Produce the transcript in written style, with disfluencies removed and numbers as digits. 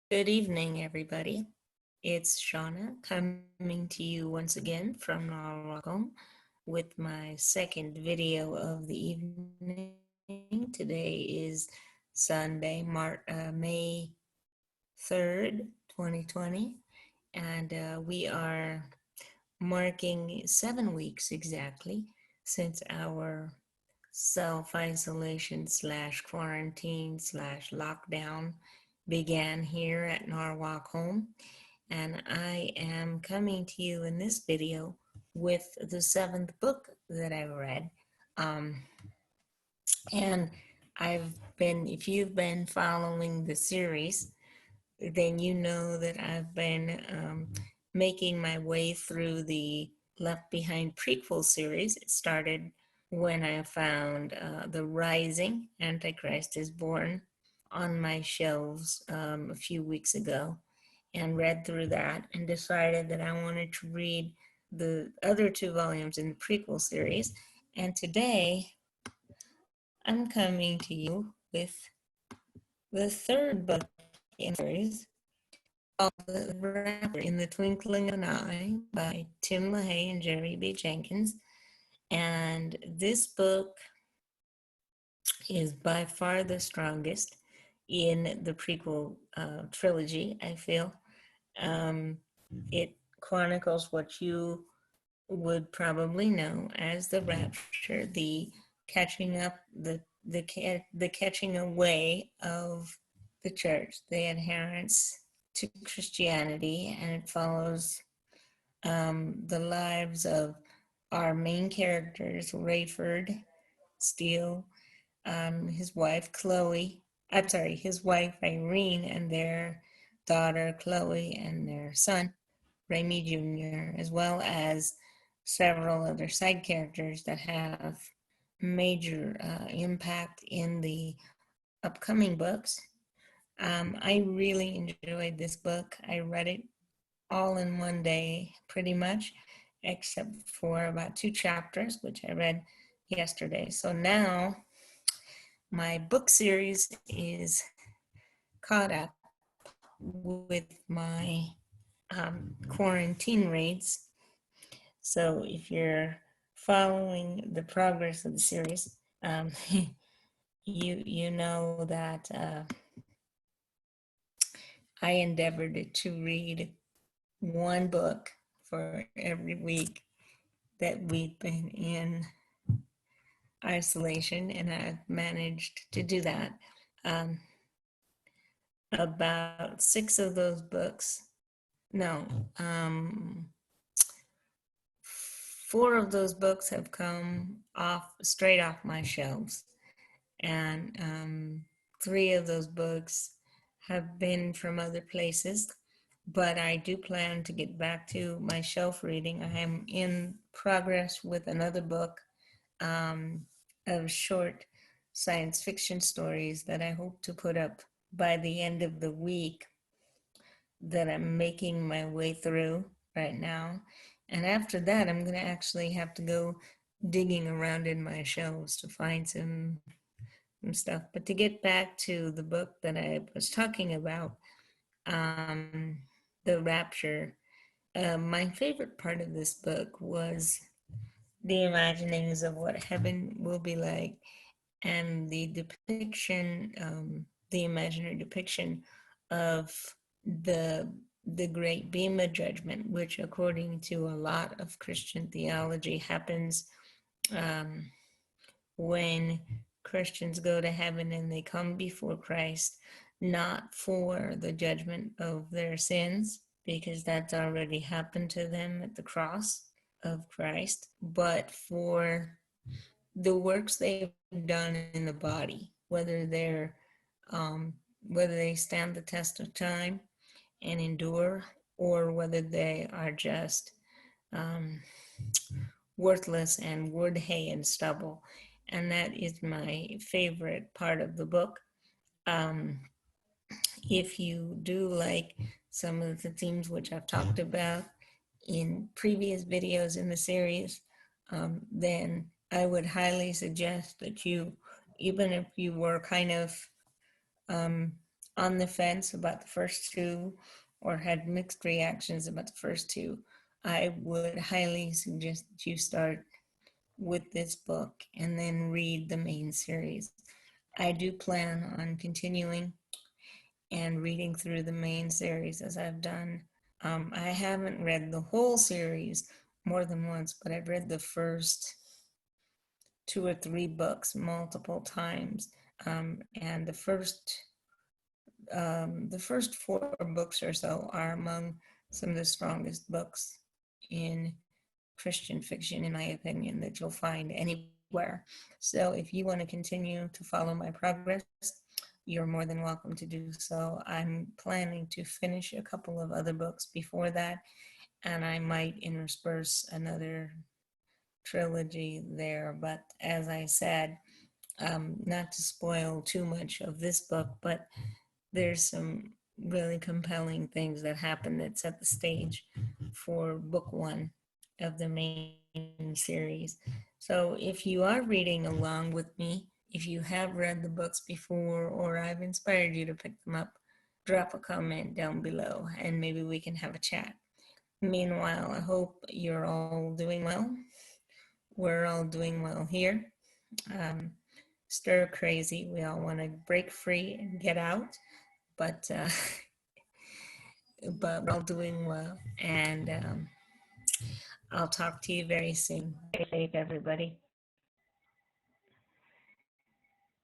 Good evening, everybody. It's Shauna coming to you once again from Norwalk with my second video of the evening. Today is Sunday, May 3rd, 2020, and we are marking 7 weeks exactly since our self-isolation slash quarantine slash lockdown began here at Norwalk Home. And I am coming to you in this video with the seventh book that I read. Um, and if you've been following the series, then you know that I've been making my way through the Left Behind prequel series. It started when I found The Rising, Antichrist is Born, on my shelves a few weeks ago, and read through that and decided that I wanted to read the other two volumes in the prequel series. And today I'm coming to you with the third book in the series called The Rapture in the Twinkling of an Eye by Tim LaHaye and Jerry B. Jenkins. And this book is by far the strongest in the prequel trilogy, I feel. Um, it chronicles what you would probably know as the rapture, the catching up, the catching away of the church, the adherence to Christianity, and it follows the lives of our main characters, Rayford Steele, his wife Chloe, his wife Irene, and their daughter Chloe, and their son Remy Jr., as well as several other side characters that have major impact in the upcoming books. I really enjoyed this book. I read it all in one day, pretty much, except for about 2 chapters, which I read yesterday. So now my book series is caught up with my quarantine reads. So if you're following the progress of the series, you know that I endeavored to read one book for every week that we've been in isolation, and I've managed to do that. Um, about 6 of those books, no, 4 of those books have come off straight off my shelves, and 3 of those books have been from other places. But I do plan to get back to my shelf reading. I am in progress with another book um, of short science fiction stories that I hope to put up by the end of the week that I'm making my way through right now. And after that, I'm going to actually have to go digging around in my shelves to find some stuff. But to get back to the book that I was talking about, The Rapture, my favorite part of this book was the imaginings of what heaven will be like, and the depiction, the imaginary depiction of the the great Bema judgment, which, according to a lot of Christian theology, happens um, when Christians go to heaven and they come before Christ, not for the judgment of their sins, because that's already happened to them at the cross of Christ, but for the works they've done in the body, um, whether they stand the test of time and endure, or whether they are just um, worthless and wood, hay, and stubble. And that is my favorite part of the book. Um, if you do like some of the themes which I've talked about in previous videos in the series, then I would highly suggest that you, even if you were kind of um, on the fence about the first two or had mixed reactions about the first two, I would highly suggest that you start with this book and then read the main series. I do plan on continuing and reading through the main series as I've done. I haven't read the whole series more than once, but I've read the first two or three books multiple times. And the first four books or so are among some of the strongest books in Christian fiction, in my opinion, that you'll find anywhere. So if you want to continue to follow my progress, you're more than welcome to do so. I'm planning to finish a couple of other books before that, and I might intersperse another trilogy there. But as I said, not to spoil too much of this book, but there's some really compelling things that happen that set the stage for book one of the main series. So if you are reading along with me, if you have read the books before or I've inspired you to pick them up, drop a comment down below and maybe we can have a chat. Meanwhile, I hope you're all doing well. We're all doing well here. Stir crazy. We all want to break free and get out, but but we're all doing well. And I'll talk to you very soon. Stay safe, everybody.